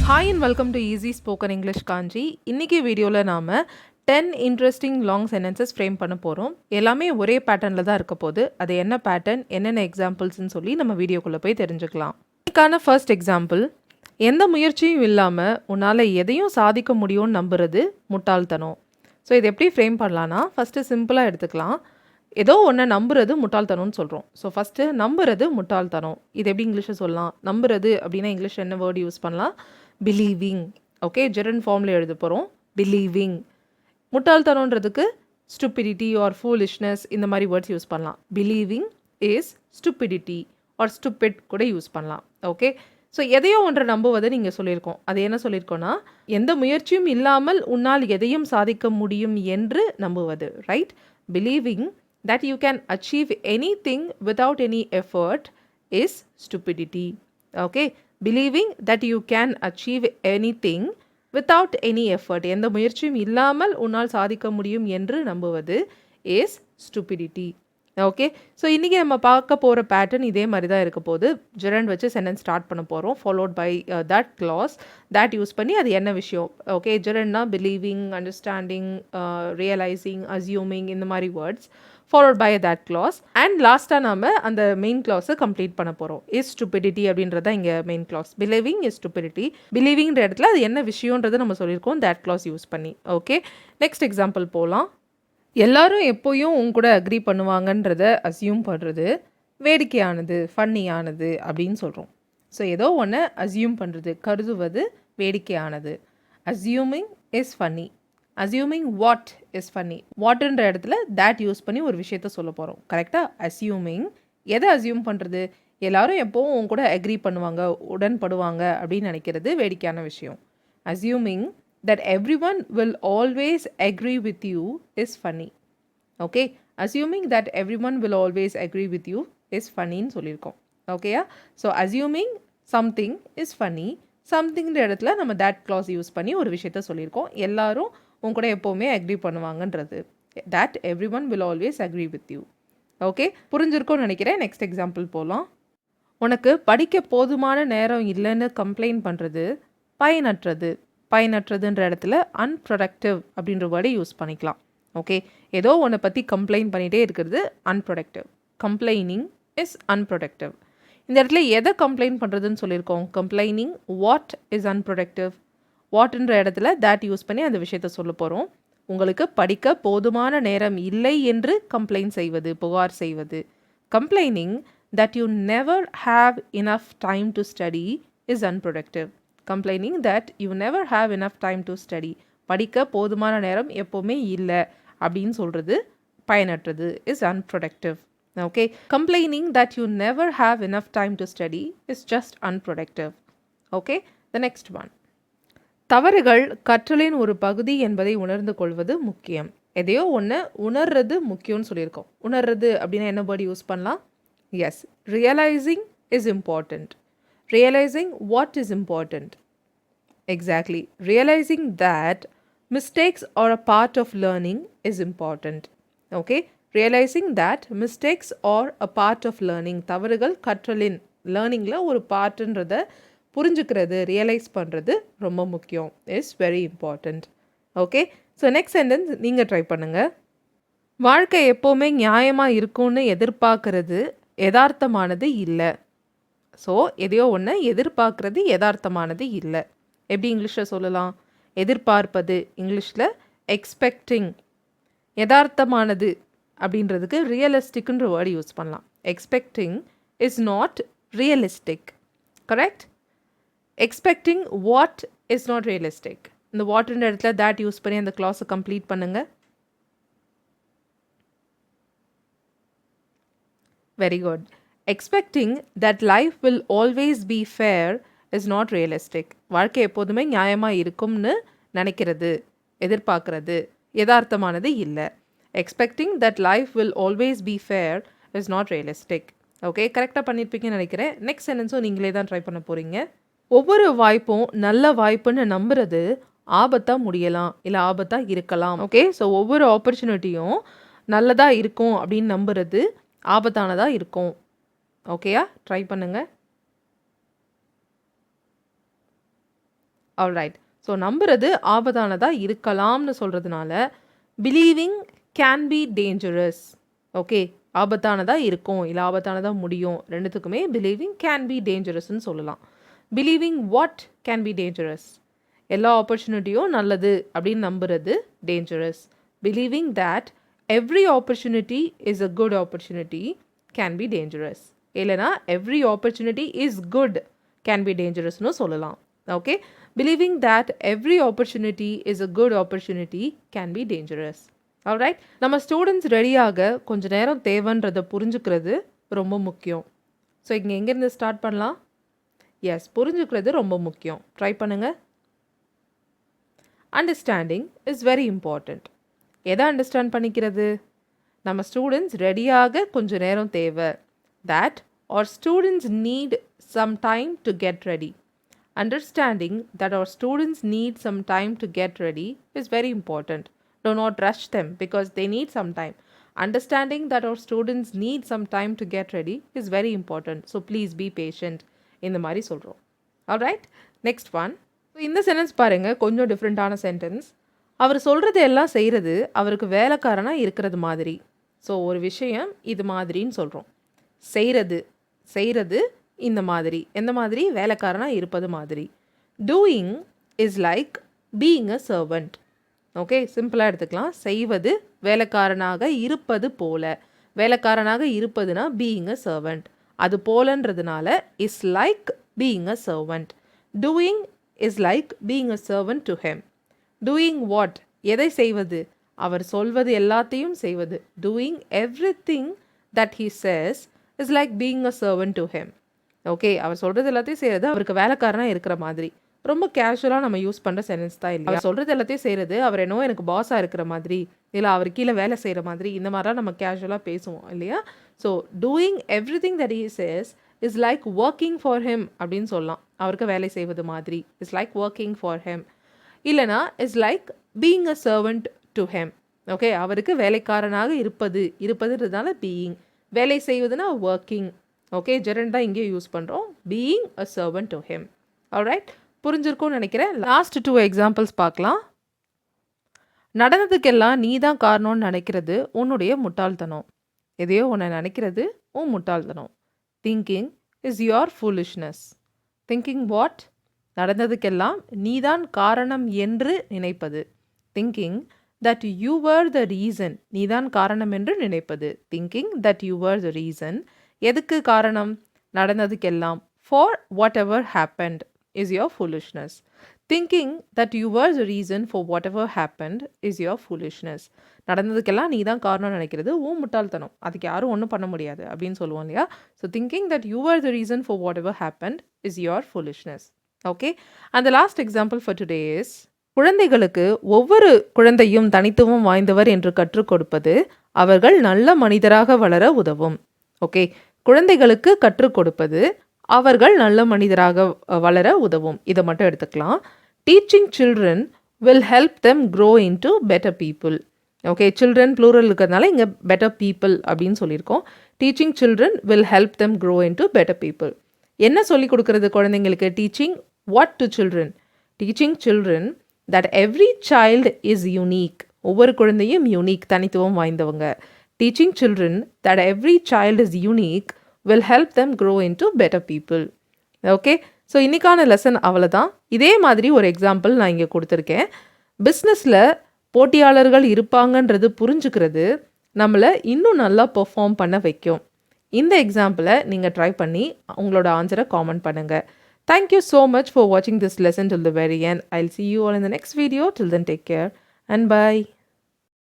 Hi and welcome to Easy Spoken English Kanji. இன்னைக்கு வீடியோவில் நாம் 10 இன்ட்ரெஸ்டிங் லாங் சென்டென்சஸ் ஃப்ரேம் பண்ண போகிறோம். எல்லாமே ஒரே பேட்டர்னில் தான் இருக்க போகுது. அது என்ன பேட்டர்ன், என்னென்ன எக்ஸாம்பிள்ஸ்ன்னு சொல்லி நம்ம வீடியோக்குள்ளே போய் தெரிஞ்சுக்கலாம். இன்னைக்கான ஃபர்ஸ்ட் எக்ஸாம்பிள், எந்த முயற்சியும் இல்லாமல் உன்னால் எதையும் சாதிக்க முடியும்னு நம்புறது முட்டாள்தனம். ஸோ இது எப்படி ஃப்ரேம் பண்ணலான்னா, ஃபஸ்ட்டு சிம்பிளாக எடுத்துக்கலாம். ஏதோ ஒன்று நம்புறது முட்டாள்தனம்னு சொல்கிறோம். ஸோ ஃபஸ்ட்டு நம்புறது முட்டாள்தனம். இது எப்படி இங்கிலீஷில் சொல்லலாம்? நம்புறது அப்படின்னா இங்கிலீஷ் என்ன வேர்டு யூஸ் பண்ணலாம்? பிலீவிங். ஓகே, ஜெரண்ட் ஃபார்மில் எழுத போகிறோம். பிலீவிங். முட்டாள்தனன்றதுக்கு ஸ்டூபிடிட்டி ஆர் ஃபூலிஷ்னஸ் இந்த மாதிரி வேர்ட்ஸ் யூஸ் பண்ணலாம். Believing is stupidity or stupid கூட யூஸ் பண்ணலாம். ஓகே, ஸோ எதையோ ஒன்றை நம்புவதை நீங்கள் சொல்லியிருக்கோம். அது என்ன சொல்லியிருக்கோன்னா, எந்த முயற்சியும் இல்லாமல் உன்னால் எதையும் சாதிக்க முடியும் என்று நம்புவது. Right? Believing that you can achieve anything without any effort is stupidity. Okay, believing that you can achieve anything without any effort, எந்த முயற்சியும் இல்லாமல் உன்னால் சாதிக்க முடியும் என்று நம்புவது is stupidity. ஓகே, ஸோ இன்றைக்கி நம்ம பார்க்க போகிற பேட்டர்ன் இதே மாதிரி தான் இருக்க போது. ஜெரண்ட் வச்சு சென்டென்ஸ் ஸ்டார்ட் பண்ண போகிறோம், followed by that clause. That use பண்ணி அது என்ன விஷயம். ஓகே, ஜெரண்ட்னா பிலீவிங், அண்டர்ஸ்டாண்டிங், ரியலைசிங், அஸ்யூமிங் இந்த மாதிரி words, followed by that clause. and லாஸ்ட்டாக நாம் அந்த மெயின் கிளாஸை கம்ப்ளீட் பண்ண போகிறோம். இஸ் ஸ்டூபிடிட்டி அப்படின்றத இங்கே main clause. Believing is stupidity. பிலீவிங்ன்ற இடத்துல அது என்ன விஷயன்றதை நம்ம சொல்லியிருக்கோம் that clause யூஸ் பண்ணி. ஓகே, நெக்ஸ்ட் எக்ஸாம்பிள் போகலாம். எல்லாரும் எப்போயும் உங்க கூட அக்ரி பண்ணுவாங்கன்றத அஸ்யூம் பண்ணுறது வேடிக்கையானது, ஃபன்னியானது அப்படின்னு சொல்கிறோம். ஸோ ஏதோ ஒன்று அஸ்யூம் பண்ணுறது, கருதுவது வேடிக்கையானது. Assuming is funny. Assuming what is funny. வாட்ன்ற இடத்துல தேட் யூஸ் பண்ணி ஒரு விஷயத்த சொல்ல போகிறோம். கரெக்டாக? அஸ்யூமிங் எதை அஸ்யூம் பண்ணுறது? எல்லாரும் எப்போவும் உங்க கூட அக்ரி பண்ணுவாங்க, உடன்படுவாங்க அப்படின்னு நினைக்கிறது வேடிக்கையான விஷயம். Assuming that everyone will always agree with you is funny. Okay, assuming that everyone will always agree with you is funny ன்னு சொல்லியிருக்கோம். ஓகேயா? So assuming something is funny, somethingன்ற இடத்துல நம்ம that clause யூஸ் பண்ணி ஒரு விஷயத்த சொல்லியிருக்கோம். எல்லாரும் உங்க கூட எப்போவுமே அக்ரி பண்ணுவாங்கன்றது. that everyone will always agree with you. Okay, புரிஞ்சிருக்கோன்னு நினைக்கிறேன். நெக்ஸ்ட் எக்ஸாம்பிள் போகலாம். உனக்கு படிக்க போதுமான நேரம் இல்லைன்னு கம்ப்ளைண்ட் பண்ணுறது பயனற்றது. பயனற்றதுன்ற இடத்துல அன்ப்ரொடக்டிவ் அப்படின்ற வேர்டை யூஸ் பண்ணிக்கலாம். ஓகே, ஏதோ ஒன்றை பற்றி கம்ப்ளைண்ட் பண்ணிகிட்டே இருக்கிறது அன்ப்ரொடக்டிவ். Complaining is unproductive. இந்த இடத்துல எதை கம்ப்ளைண்ட் பண்ணுறதுன்னு சொல்லியிருக்கோம்? Complaining what is unproductive. வாட்ன்ற இடத்துல தேட் யூஸ் பண்ணி அந்த விஷயத்த சொல்ல போகிறோம். உங்களுக்கு படிக்க போதுமான நேரம் இல்லை என்று கம்ப்ளைண்ட் செய்வது, புகார் செய்வது. Complaining that you never have enough time to study is unproductive. Complaining that you never have enough time to study, படிக்க போதுமான நேரம் எப்போவுமே இல்லை அப்படின்னு சொல்கிறது பயனற்றது, is unproductive. Okay, complaining that you never have enough time to study is just unproductive. Okay, the next one. தவறுகள் கற்றலின் ஒரு பகுதி என்பதை உணர்ந்து கொள்வது முக்கியம். எதையோ ஒன்று உணர்றது முக்கியம்னு சொல்லியிருக்கோம். உணர்றது அப்படின்னா என்ன வேர்டு யூஸ் பண்ணலாம்? Yes, realizing is important. Realizing what is important. Exactly. Realizing that mistakes are a part of learning is important. Okay. Realizing that mistakes are a part of learning. தவறுகள் கற்றலின் லேர்னிங்கில் ஒரு பார்ட்டுன்றதை புரிஞ்சுக்கிறது, ரியலைஸ் பண்ணுறது ரொம்ப முக்கியம். Is very important. Okay, so next sentence நீங்கள் try பண்ணுங்கள். வாழ்க்கை எப்போவுமே நியாயமாக இருக்கும்னு எதிர்பார்க்கறது யதார்த்தமானது இல்லை. ஸோ எதையோ ஒன்று எதிர்பார்க்குறது யதார்த்தமானது இல்லை. எப்படி இங்கிலீஷில் சொல்லலாம்? எதிர்பார்ப்பது இங்கிலீஷில் எக்ஸ்பெக்டிங். யதார்த்தமானது அப்படின்றதுக்கு ரியலிஸ்டிக்ன்ற வேர்டு யூஸ் பண்ணலாம். Expecting is not realistic. Correct? Expecting what is not realistic. இந்த வாட்ன்ற இடத்துல தேட் யூஸ் பண்ணி அந்த கிளாஸை கம்ப்ளீட் பண்ணுங்கள். Very good. Expecting that life will always be fair is not realistic. வாழ்க்கை எப்போதுமே நியாயமாக இருக்கும்னு நினைக்கிறது, எதிர்பார்க்கறது யதார்த்தமானது இல்லை. Expecting that life will always be fair is not realistic. Okay, கரெக்டாக பண்ணியிருப்பீங்கன்னு நினைக்கிறேன். நெக்ஸ்ட் சென்டென்ஸும் நீங்களே தான் ட்ரை பண்ண போகிறீங்க. ஒவ்வொரு வாய்ப்பும் நல்ல வாய்ப்புன்னு நம்புறது ஆபத்தாக முடியலாம், இல்லை ஆபத்தாக இருக்கலாம். ஓகே, ஸோ ஒவ்வொரு ஆப்பர்ச்சுனிட்டியும் நல்லதாக இருக்கும் அப்படின்னு நம்புறது ஆபத்தானதாக இருக்கும். ஓகேயா? ட்ரை பண்ணுங்கள். ஆல்ரைட். ஸோ நம்புறது ஆபத்தானதாக இருக்கலாம்னு சொல்கிறதுனால believing can be dangerous. Okay, ஆபத்தானதாக இருக்கும் இல்லை ஆபத்தானதாக முடியும், ரெண்டுத்துக்குமே பிலீவிங் கேன் பி டேஞ்சரஸ்ன்னு சொல்லலாம். Believing what can be dangerous? எல்லா ஆப்பர்ச்சுனிட்டியும் நல்லது அப்படின்னு நம்புறது dangerous. Believing that every opportunity is a good opportunity can be dangerous. இல்லைனா every opportunity is good can be டேஞ்சரஸ்னு சொல்லலாம். Okay, believing that every opportunity is a good opportunity can be dangerous. Alright, நம்ம students ரெடியாக கொஞ்சம் நேரம் தேவைன்றதை புரிஞ்சுக்கிறது ரொம்ப முக்கியம். ஸோ இங்கே எங்கேருந்து ஸ்டார்ட் பண்ணலாம்? எஸ், புரிஞ்சுக்கிறது ரொம்ப முக்கியம். ட்ரை பண்ணுங்கள். Understanding is very important. எதை அண்டர்ஸ்டாண்ட் பண்ணிக்கிறது? நம்ம ஸ்டூடெண்ட்ஸ் ரெடியாக கொஞ்சம் நேரம் தேவை. that our students need some time to get ready. Understanding that our students need some time to get ready is very important. Do not rush them because they need some time. Understanding that our students need some time to get ready is very important. So please be patient. இந்த மாதிரி சொல்கிறோம். Alright, next one. இந்த sentence பாருங்கள், கொஞ்சம் டிஃப்ரெண்ட்டான sentence. அவர் சொல்கிறது எல்லாம் செய்கிறது அவருக்கு வேலைக்காரனாக இருக்கிறது மாதிரி. ஸோ ஒரு விஷயம் இது மாதிரின்னு சொல்கிறோம். செய்கிறது இந்த மாதிரி, எந்த மாதிரி? வேலைக்காரனாக இருப்பது மாதிரி. Doing is like being a servant. Okay, சிம்பிளாக எடுத்துக்கலாம். செய்வது வேலைக்காரனாக இருப்பது போல. வேலைக்காரனாக இருப்பதுனா பீயிங் அ சர்வெண்ட். அது போலன்றதுனால is like being a servant. Doing is like being a servant to him. Doing what? எதை செய்வது? அவர் சொல்வது எல்லாத்தையும் செய்வது. Doing everything that he says is like being a servant to him. Okay, அவர் சொல்கிறது எல்லாத்தையும் செய்கிறது அவருக்கு வேலைக்காரனாக இருக்கிற மாதிரி. ரொம்ப கேஷுவலாக நம்ம யூஸ் பண்ணுற சென்டென்ஸ் தான் இல்லையா? அவர் சொல்கிறது எல்லாத்தையும் செய்கிறது அவர் என்னவோ எனக்கு பாஸாக இருக்கிற மாதிரி, இல்லை அவர் கீழே வேலை செய்கிற மாதிரி, இந்த மாதிரிலாம் நம்ம கேஷுவலாக பேசுவோம் இல்லையா? So doing everything that he says is like working for him அப்படின்னு சொல்லலாம். அவருக்கு வேலை செய்வது மாதிரி is like working for him. இல்லைனா is like being a servant to him. Okay, அவருக்கு வேலைக்காரனாக இருப்பதுன்றதுனால பீயிங், வேலை செய்வதுனா ஒர்க்கிங். ஓகே, ஜெரண்ட் தான் இங்கே யூஸ் பண்ணுறோம். Being a servant to him. Alright, புரிஞ்சிருக்கும்னு நினைக்கிறேன். லாஸ்ட் 2 எக்ஸாம்பிள்ஸ் பார்க்கலாம். நடந்ததுக்கெல்லாம் நீ தான் காரணம்னு நினைக்கிறது உன்னுடைய முட்டாள்தனம். எதையோ உன்னை நினைக்கிறது உன் முட்டாள்தனம். Thinking is your foolishness. Thinking what? நடந்ததுக்கெல்லாம் நீதான் காரணம் என்று நினைப்பது. Thinking that you were the reason. நீதான் காரணம் என்று நினைப்பது. thinking that you were the reason. எதுக்கு காரணம்? நடந்ததுக்கெல்லாம். for whatever happened is your foolishness. thinking that you were the reason for whatever happened is your foolishness. நடந்ததுக்கெல்லாம் நீதான் காரணம் நினைக்கிறது உன் முட்டாள்தனம். அதுக்கு யாரும் ஒன்றும் பண்ண முடியாது அப்படின்னு சொல்லுவோம் இல்லையா? So thinking that you were the reason for whatever happened is your foolishness. Okay, and the last example for today is, குழந்தைகளுக்கு ஒவ்வொரு குழந்தையும் தனித்துவம் வாய்ந்தவர் என்று கற்றுக் கொடுப்பது அவர்கள் நல்ல மனிதராக வளர உதவும். ஓகே, குழந்தைகளுக்கு கற்றுக் கொடுப்பது அவர்கள் நல்ல மனிதராக வளர உதவும். இதை மட்டும் எடுத்துக்கலாம். Teaching children will help them grow into better people. Okay, children plural இருக்கிறதுனால இங்கே பெட்டர் பீப்புள் அப்படின்னு சொல்லியிருக்கோம். Teaching children will help them grow into better people. என்ன சொல்லிக் கொடுக்கறது குழந்தைங்களுக்கு? Teaching what to children? Teaching children that every child is unique. ஒவ்வொரு குழந்தையும் யூனிக், தனித்துவம் வாய்ந்தவங்க. Teaching children that every child is unique will help them grow into better people. Okay, so இன்றைக்கான lesson அவ்வளோதான். இதே மாதிரி ஒரு எக்ஸாம்பிள் நான் இங்கே கொடுத்துருக்கேன். பிஸ்னஸில் போட்டியாளர்கள் இருப்பாங்கன்றது புரிஞ்சுக்கிறது நம்மளை இன்னும் நல்லா பெர்ஃபார்ம் பண்ண வைக்கும். இந்த எக்ஸாம்பிளை நீங்கள் ட்ரை பண்ணி உங்களோட ஆன்சரை காமெண்ட் பண்ணுங்கள். Thank you so much for watching this lesson till the very end. I'll see you all in the next video. Till then, take care and bye.